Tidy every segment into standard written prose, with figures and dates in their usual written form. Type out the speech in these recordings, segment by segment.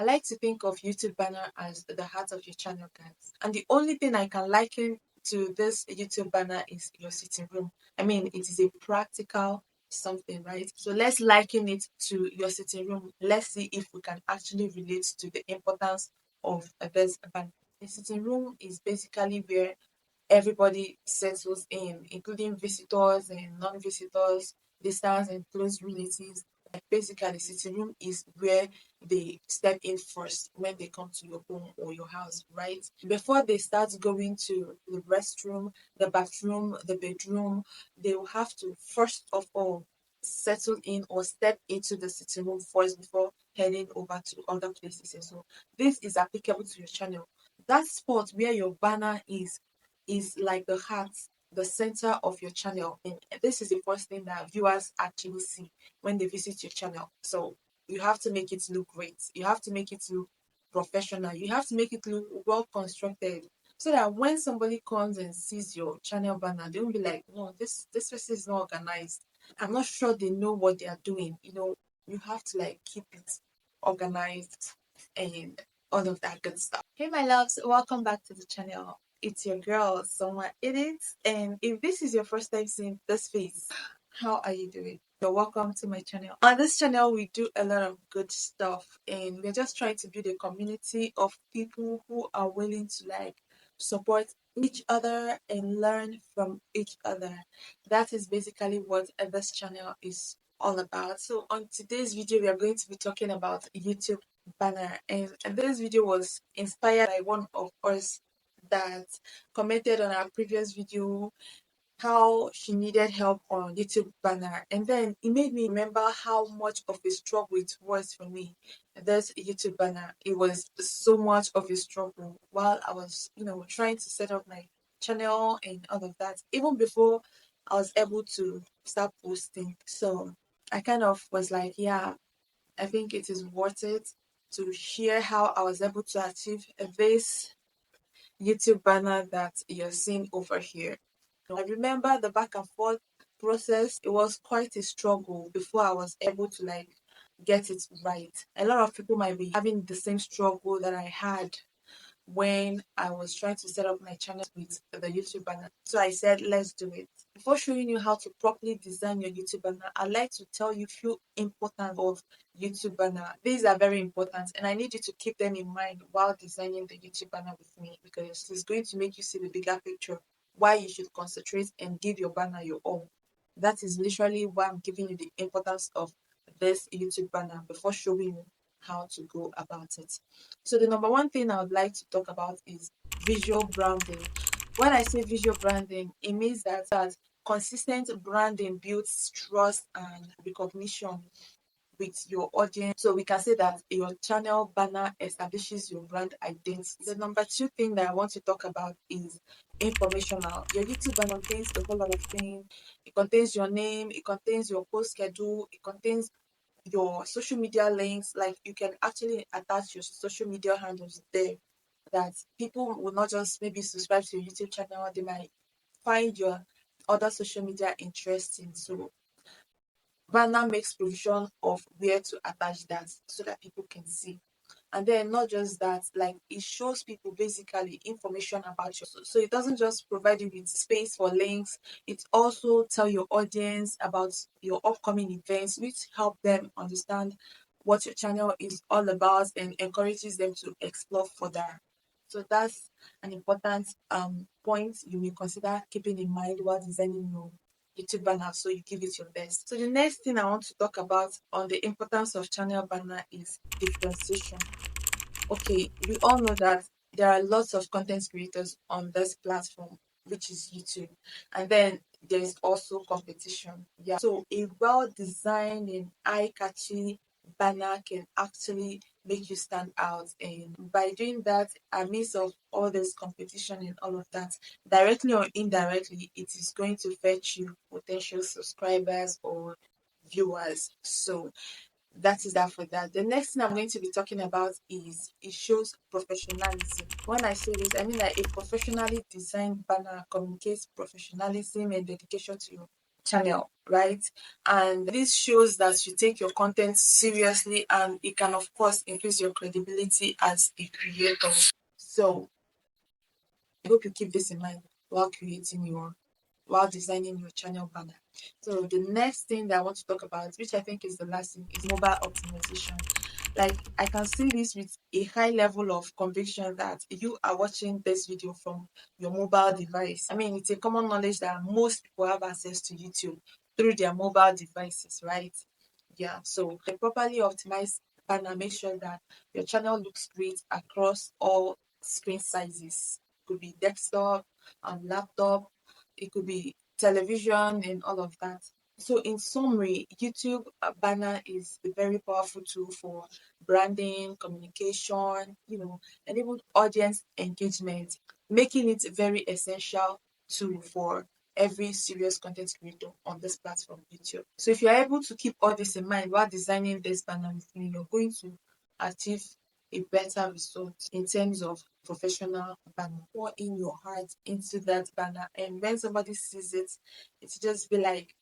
I like to think of YouTube banner as the heart of your channel, guys. And the only thing I can liken to this YouTube banner is your sitting room. I mean, it is a practical something, right? So let's liken it to your sitting room. Let's see if we can actually relate to the importance of this banner. The sitting room is basically where everybody settles in, including visitors and non-visitors, distance and close relatives. Like basically, sitting room is where they step in first when they come to your home or your house, right? Before they start going to the restroom, the bathroom, the bedroom, they will have to first of all settle in or step into the sitting room first before heading over to other places. And so this is applicable to your channel. That spot where your banner is like the heart, the center of your channel. And this is the first thing that viewers actually see when they visit your channel. So you have to make it look great. You have to make it look professional. You have to make it look well constructed. So that when somebody comes and sees your channel banner, they won't be like, no, this person is not organized. I'm not sure they know what they are doing. You have to like keep it organized and all of that good stuff. Hey, my loves, welcome back to the channel. It's your girl, Soma Edit. And if this is your first time seeing this face, how are you doing? So, welcome to my channel. On this channel, we do a lot of good stuff, and we're just trying to build a community of people who are willing to like support each other and learn from each other. That is basically what this channel is all about. So, on today's video, we are going to be talking about YouTube banner, and this video was inspired by one of us that commented on our previous video how she needed help on YouTube banner. And then it made me remember how much of a struggle it was for me. This YouTube banner, it was so much of a struggle while I was, trying to set up my channel and all of that, even before I was able to start posting. So I kind of was like, yeah, I think it is worth it to share how I was able to achieve this YouTube banner that you're seeing over here. I remember the back and forth process. It was quite a struggle before I was able to like get it right. A lot of people might be having the same struggle that I had when I was trying to set up my channel with the YouTube banner. So I said, let's do it. Before showing you how to properly design your YouTube banner, I'd like to tell you a few important of YouTube banner. These are very important, and I need you to keep them in mind while designing the YouTube banner with me, because it's going to make you see the bigger picture, why you should concentrate and give your banner your all. That is literally why I'm giving you the importance of this YouTube banner before showing you how to go about it. So the number one thing I would like to talk about is visual branding. When I say visual branding, it means that consistent branding builds trust and recognition with your audience. So we can say that your channel banner establishes your brand identity. The number two thing that I want to talk about is informational. Your YouTube banner contains a whole lot of things. It contains your name, it contains your post schedule, it contains your social media links. Like you can actually attach your social media handles there, that people will not just maybe subscribe to your YouTube channel, they might find your other social media interesting. So banner makes provision of where to attach that so that people can see. And then not just that, like it shows people basically information about you. So it doesn't just provide you with space for links, it also tell your audience about your upcoming events, which help them understand what your channel is all about and encourages them to explore further. So that's an important point you may consider keeping in mind while designing your YouTube banner, so you give it your best. So the next thing I want to talk about on the importance of channel banner is differentiation. Okay, we all know that there are lots of content creators on this platform, which is YouTube. And then there is also competition. Yeah. So a well designed and eye catchy banner can actually make you stand out. And by doing that, amidst of all this competition and all of that, directly or indirectly, it is going to fetch you potential subscribers or viewers. So that is that for that. The next thing I'm going to be talking about is it shows professionalism. When I say this, I mean that a professionally designed banner communicates professionalism and dedication to your channel, right? And this shows that you take your content seriously, and it can, of course, increase your credibility as a creator. So I hope you keep this in mind while designing your channel banner. So the next thing that I want to talk about, which I think is the last thing, is mobile optimization. Like, I can see this with a high level of conviction that you are watching this video from your mobile device. I mean, it's a common knowledge that most people have access to YouTube through their mobile devices, right? Yeah. So the properly optimized banner make sure that your channel looks great across all screen sizes. Could be desktop and laptop, it could be television and all of that. So, in summary, YouTube banner is a very powerful tool for branding, communication, and even audience engagement, making it very essential tool for every serious content creator on this platform, YouTube. So, if you're able to keep all this in mind while designing this banner with me, you're going to achieve a better result in terms of professional banner. Pour in your heart into that banner, and when somebody sees it, it's just be like,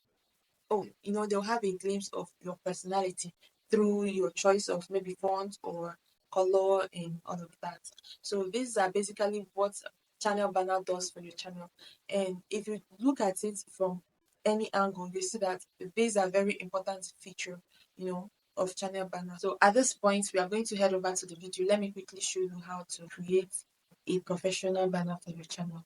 oh, they'll have a glimpse of your personality through your choice of maybe font or color and all of that. So these are basically what channel banner does for your channel. And if you look at it from any angle, you see that these are very important feature, of channel banner. So at this point, we are going to head over to the video. Let me quickly show you how to create a professional banner for your channel.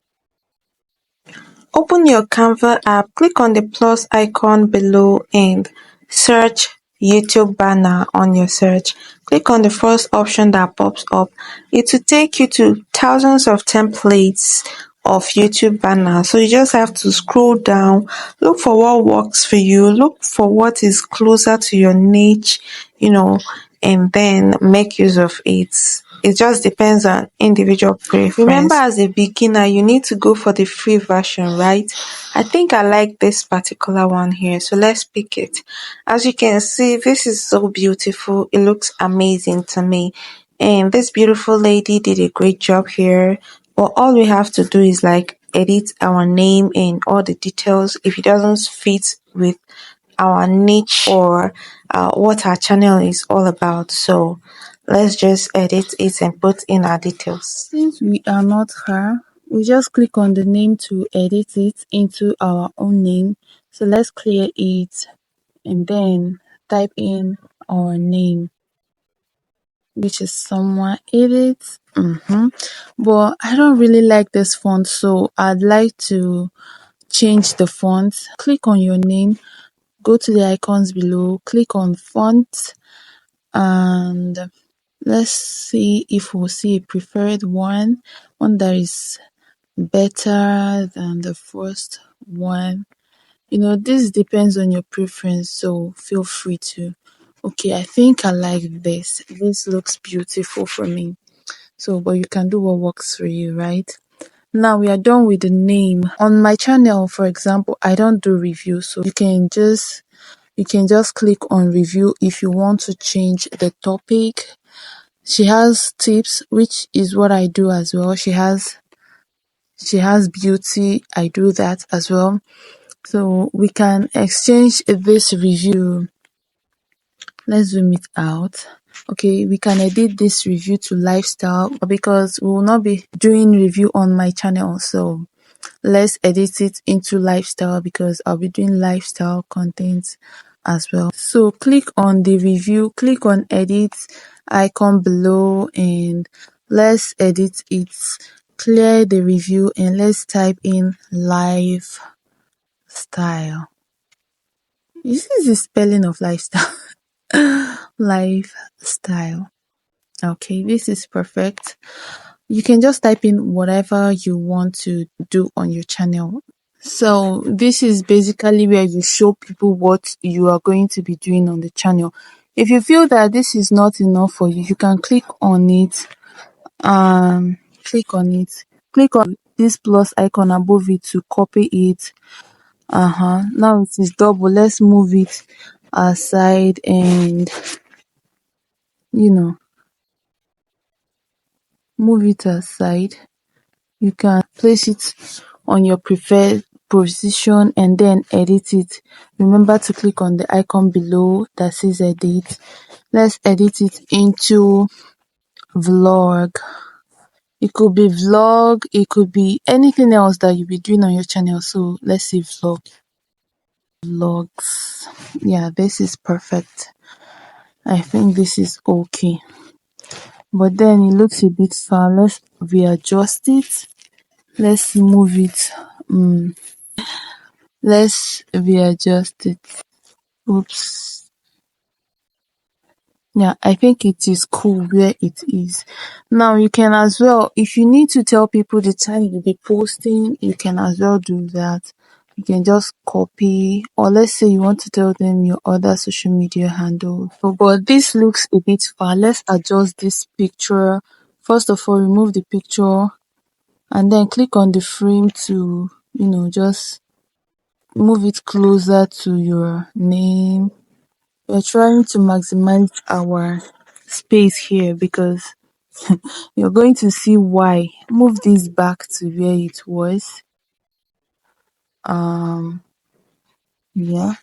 Open your Canva app, click on the plus icon below and search YouTube banner on your search. Click on the first option that pops up. It will take you to thousands of templates of YouTube banner. So you just have to scroll down, look for what works for you, look for what is closer to your niche, and then make use of it. It just depends on individual preference. Remember, as a beginner, you need to go for the free version, right? I think I like this particular one here, so let's pick it. As you can see, this is so beautiful. It looks amazing to me. And this beautiful lady did a great job here. But all we have to do is like edit our name and all the details if it doesn't fit with our niche or what our channel is all about. So let's just edit it and put in our details. Since we are not her, we just click on the name to edit it into our own name. So let's clear it and then type in our name, which is someone edit. But I don't really like this font, so I'd like to change the font. Click on your name, go to the icons below, click on font, and let's see if we'll see a preferred one that is better than the first one. This depends on your preference, so feel free to. Okay, I think I like this. This looks beautiful for me. So, but you can do what works for you, right? Now we are done with the name. On my channel, for example, I don't do reviews, so you can just click on review if you want to change the topic. She has tips, which is what I do as well. She has beauty. I do that as well. So we can exchange this review. Let's zoom it out. Okay, we can edit this review to lifestyle because we will not be doing review on my channel. So let's edit it into lifestyle because I'll be doing lifestyle content as well. So click on the review, click on edit icon below and let's edit it. Clear the review and let's type in lifestyle. This is the spelling of lifestyle. Lifestyle. Okay, this is perfect. You can just type in whatever you want to do on your channel. So this is basically where you show people what you are going to be doing on the channel. If you feel that this is not enough for you, you can click on it. Click on it. Click on this plus icon above it to copy it. Now it is double. Let's move it aside and move it aside. You can place it on your preferred position and then edit it. Remember to click on the icon below that says edit. Let's edit it into vlog. It could be vlog, it could be anything else that you'll be doing on your channel. So let's say vlogs. Yeah, this is perfect. I think this is okay. But then it looks a bit far. Let's readjust it. Let's move it. Let's readjust it. Oops. Yeah, I think it is cool where it is. Now you can as well, if you need to tell people the time you'll be posting, you can as well do that. You can just copy, or let's say you want to tell them your other social media handle. So, but this looks a bit far. Let's adjust this picture. First of all, remove the picture and then click on the frame to, just move it closer to your name. We're trying to maximize our space here because you're going to see why. Move this back to where it was. Um, yeah.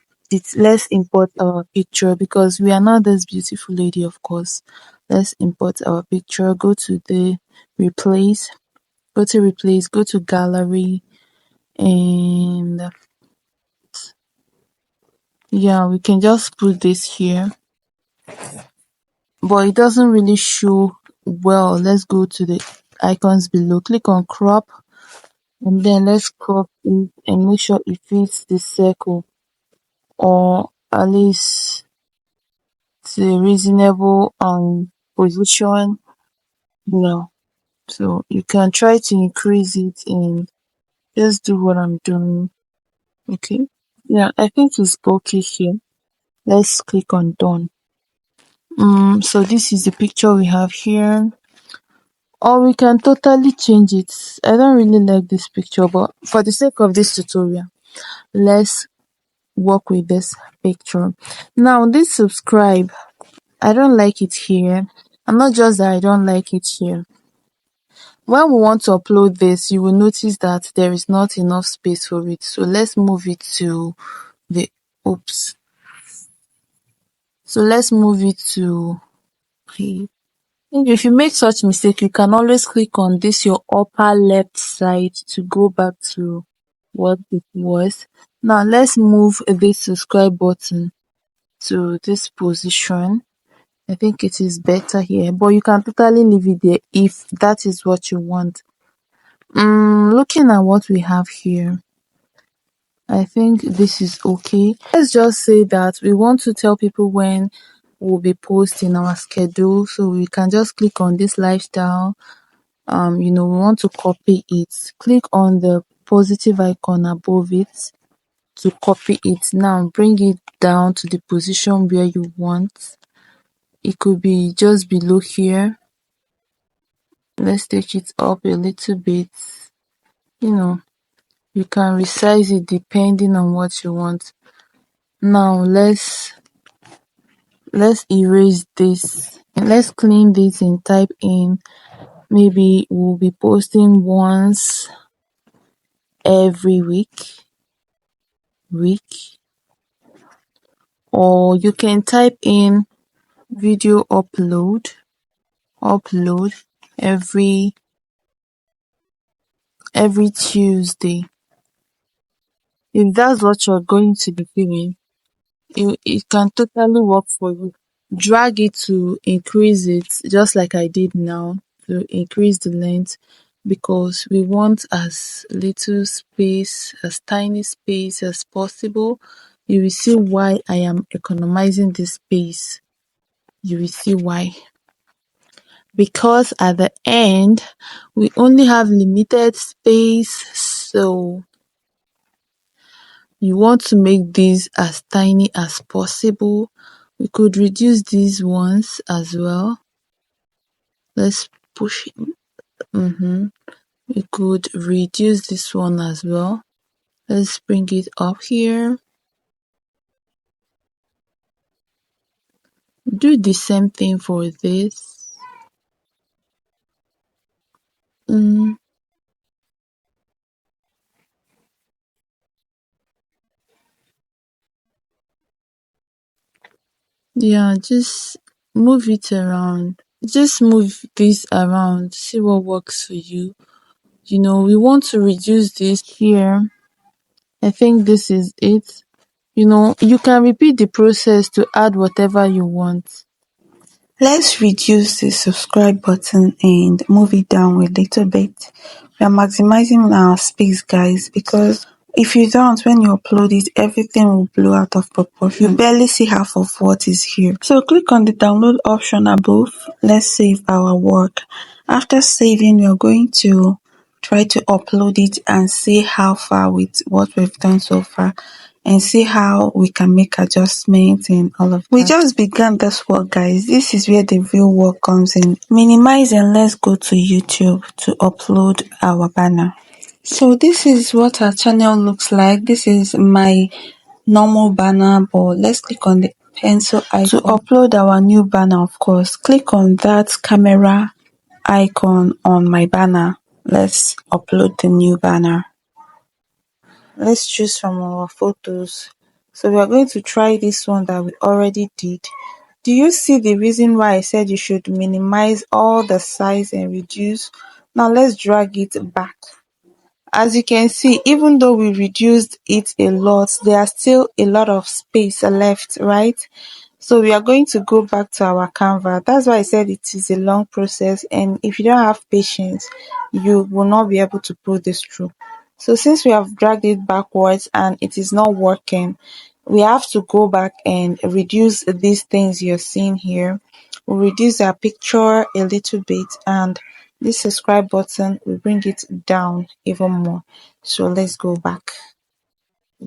Let's import our picture because we are not this beautiful lady, of course. Let's import our picture. Go to the replace. Go to replace. Go to gallery, and yeah, we can just put this here. But it doesn't really show well. Let's go to the icons below. Click on crop and then let's crop it and make sure it fits the circle, or at least to a reasonable position. No. So you can try to increase it and just do what I'm doing. Okay. Yeah, I think it's okay here. Let's click on done. So this is the picture we have here. Or we can totally change it. I don't really like this picture, but for the sake of this tutorial, let's work with this picture. Now this subscribe, I don't like it here. And not just that I don't like it here. When we want to upload this, you will notice that there is not enough space for it. So let's move it to the, oops. So let's move it to, if you make such mistake, you can always click on this your upper left side to go back to what it was. Now let's move this subscribe button to this position. I think it is better here, but you can totally leave it there if that is what you want. Looking at what we have here, I think this is okay. Let's just say that we want to tell people when we'll be posting our schedule, so we can just click on this lifestyle. We want to copy it. Click on the positive icon above it to copy it. Now bring it down to the position where you want. It could be just below here. Let's take it up a little bit. You can resize it depending on what you want. Now let's erase this and let's clean this and type in, maybe we'll be posting once every week, or you can type in video upload every Tuesday. If that's what you're going to be doing, it can totally work for you. Drag it to increase it, just like I did now, to increase the length, because we want as little space, as tiny space as possible. You will see why I am economizing this space. You will see why. Because at the end, we only have limited space, so you want to make these as tiny as possible. We could reduce these ones as well. Let's push it. We could reduce this one as well. Let's bring it up here. Do the same thing for this. Yeah, just move it around. Just move this around. See what works for you. We want to reduce this here. I think this is it. You can repeat the process to add whatever you want. Let's reduce the subscribe button and move it down a little bit. We are maximizing our space, guys, because if you don't, when you upload it, everything will blow out of proportion. You barely see half of what is here. So click on the download option above. Let's save our work. After saving, we are going to try to upload it and see how far with what we've done so far and see how we can make adjustments and all of that. We just began this work, guys. This is where the real work comes in. Minimize and let's go to YouTube to upload our banner. So this is what our channel looks like. This is my normal banner, but let's click on the pencil icon to upload our new banner. Of course, click on that camera icon on my banner. Let's upload the new banner. Let's choose from our photos. So we are going to try this one that we already did. Do you see the reason why I said you should minimize all the size and reduce? Now let's drag it back. As you can see, even though we reduced it a lot, there are still a lot of space left, right? So we are going to go back to our Canva. That's why I said it is a long process, and if you don't have patience, you will not be able to pull this through. So since we have dragged it backwards and it is not working, we have to go back and reduce these things you're seeing here. We'll reduce our picture a little bit, and this subscribe button will bring it down even more. So let's go back.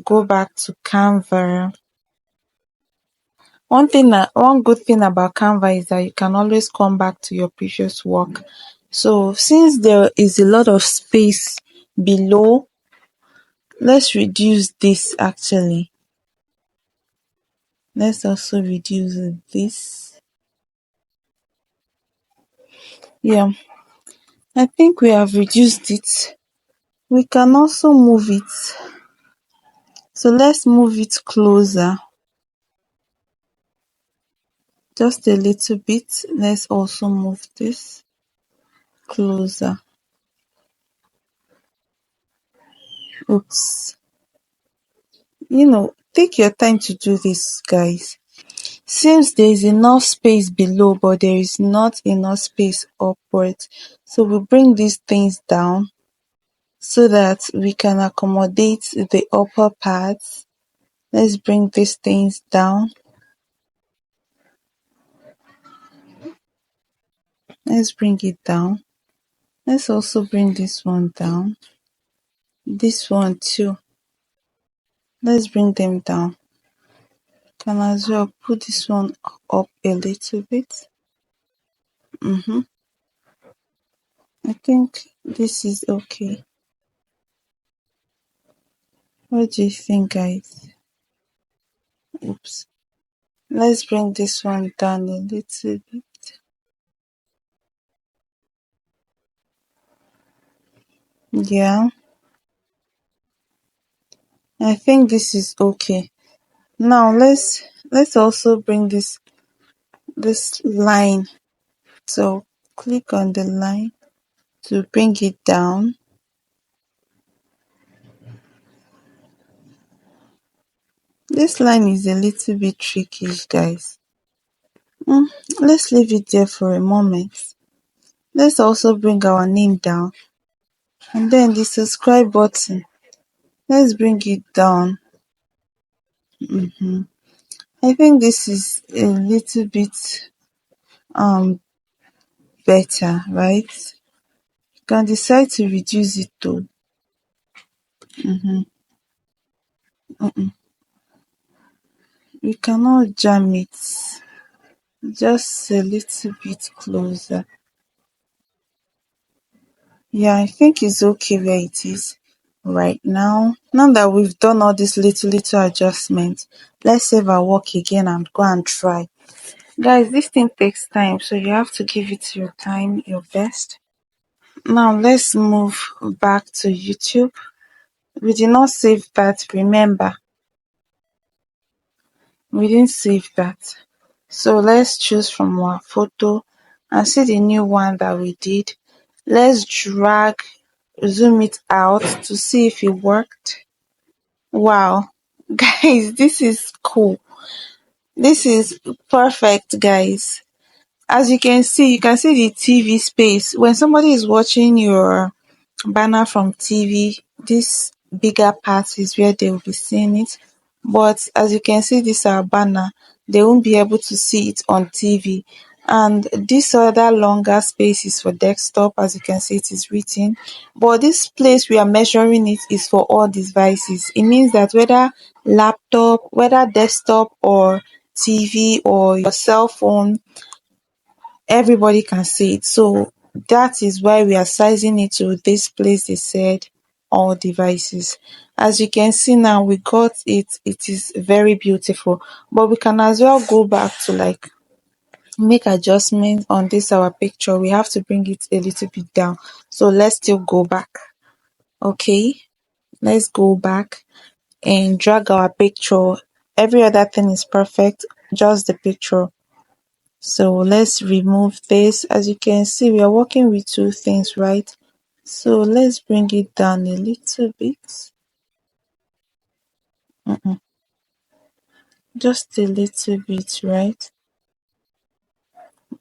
Go back to Canva. One good thing about Canva is that you can always come back to your previous work. So since there is a lot of space below, let's reduce this actually. Let's also reduce this. Yeah, I think we have reduced it. We can also move it. So let's move it closer. Just a little bit. Let's also move this closer. Oops. Take your time to do this, guys. Since there is enough space below, but there is not enough space upwards, so we bring these things down so that we can accommodate the upper parts. Let's bring these things down. Let's bring it down. Let's also bring this one down. This one too. Let's bring them down. Can as well put this one up a little bit. I think this is okay. What do you think, guys? Oops. Let's bring this one down a little bit. Yeah, I think this is okay. Now let's also bring this line. So click on the line to bring it down. This line is a little bit tricky, guys. Mm, let's leave it there for a moment. Let's also bring our name down. And then the subscribe button. Let's bring it down. I think this is a little bit um better, right? You can decide to reduce it though. We cannot jam it. Just a little bit closer. Yeah, I think it's okay where it is right now. Now that we've done all this little adjustments, let's save our work again and go and try. Guys, this thing takes time, so you have to give it your time, your best. Now let's move back to YouTube. We did not save that, remember. We didn't save that. So let's choose from our photo and see the new one that we did. Let's drag, zoom it out to see if it worked. Wow, guys, this is cool. This is perfect, guys. As you can see the TV space. When somebody is watching your banner from TV, this bigger part is where they will be seeing it. But as you can see, this our banner, they won't be able to see it on TV. And this other longer space is for desktop. As you can see, it is written. But this place we are measuring it is for all devices. It means that whether laptop, whether desktop or TV or your cell phone, everybody can see it. So that is why we are sizing it to this place they said all devices. As you can see now, we got it. It is very beautiful. But we can as well go back to like make adjustments on this our picture. We have to bring it a little bit down. So let's still go back. Okay, let's go back and drag our picture. Every other thing is perfect, just the picture. So let's remove this. As you can see, we are working with two things, right? So let's bring it down a little bit. Mm-mm, just a little bit, right?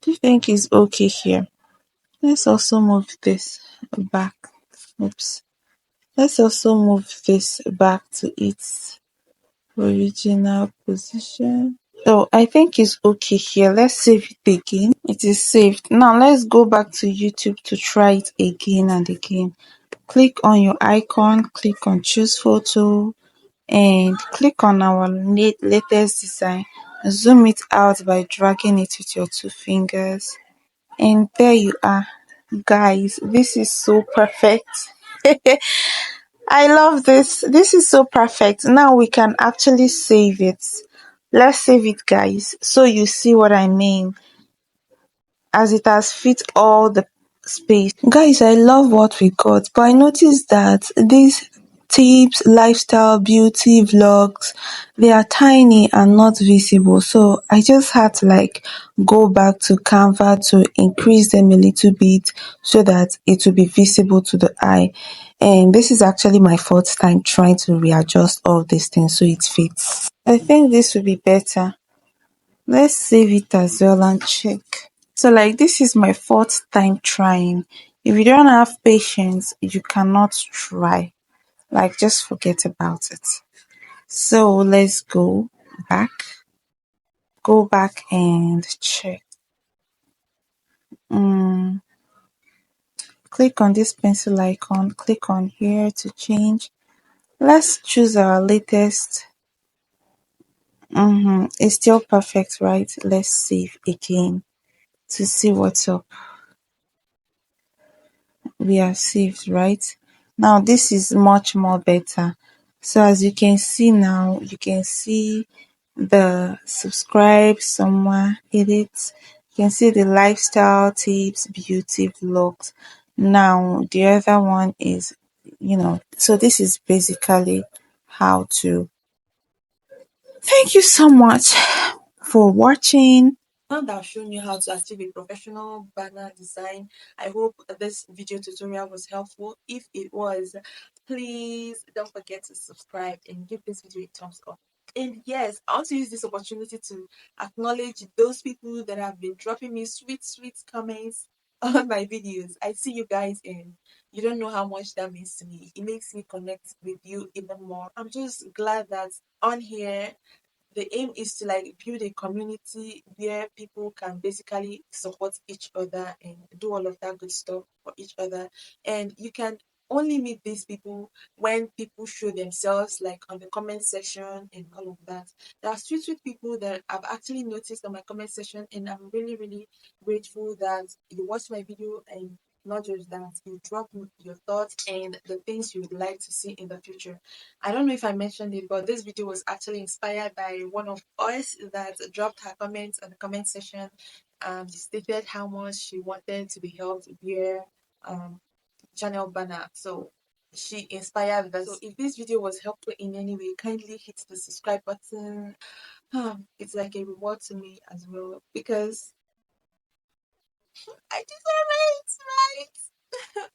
Do you think is okay here? Let's also move this back. Oops. Let's also move this back to its original position. Oh, I think it's okay here. Let's save it again. It is saved. Now let's go back to YouTube to try it again and again. Click on your icon, click on choose photo and click on our latest design. Zoom it out by dragging it with your two fingers. And there you are. Guys, this is so perfect. I love this. This is so perfect. Now we can actually save it. Let's save it, guys, so you see what I mean, as it has fit all the space. Guys, I love what we got, but I noticed that these tips, lifestyle, beauty vlogs, they are tiny and not visible. So I just had to like go back to Canva to increase them a little bit so that it will be visible to the eye. And this is actually my fourth time trying to readjust all these things so it fits. I think this will be better. Let's save it as well and check. So like this is my fourth time trying. If you don't have patience, you cannot try. Like just forget about it. So let's back, go back and check. Mm, click on this pencil icon, click on here to change. Let's choose our latest. It's still perfect, right? Let's save again to see what's up. We are saved, right? Now this is much more better. So as you can see now, you can see the subscribe somewhere, edit. You can see the lifestyle tips, beauty vlogs. Now the other one is, so this is basically how to. Thank you so much for watching. Now that I've shown you how to achieve a professional banner design, I hope this video tutorial was helpful. If it was, please don't forget to subscribe and give this video a thumbs up. And yes, I want to use this opportunity to acknowledge those people that have been dropping me sweet, sweet comments on my videos. I see you guys and you don't know how much that means to me. It makes me connect with you even more. I'm just glad that on here the aim is to like build a community where people can basically support each other and do all of that good stuff for each other. And you can only meet these people when people show themselves, like on the comment section and all of that. There are sweet, sweet people that I've actually noticed on my comment section, and I'm really, really grateful that you watched my video and not just that, you drop your thoughts and the things you would like to see in the future. I don't know if I mentioned it, but this video was actually inspired by one of us that dropped her comments on the comment section. She stated how much she wanted to be helped via um, channel banner. So she inspired us. So if this video was helpful in any way, kindly hit the subscribe button, It's like a reward to me as well because I deserve it, right?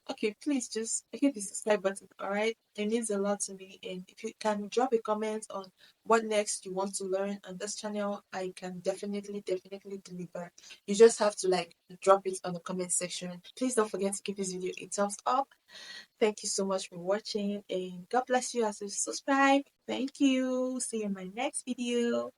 Okay, please just hit the subscribe button, all right? It means a lot to me. And if you can drop a comment on what next you want to learn on this channel, I can definitely deliver. You just have to like drop it on the comment section. Please don't forget to give this video a thumbs up. Thank you so much for watching, and God bless you as you subscribe. Thank you. See you in my next video.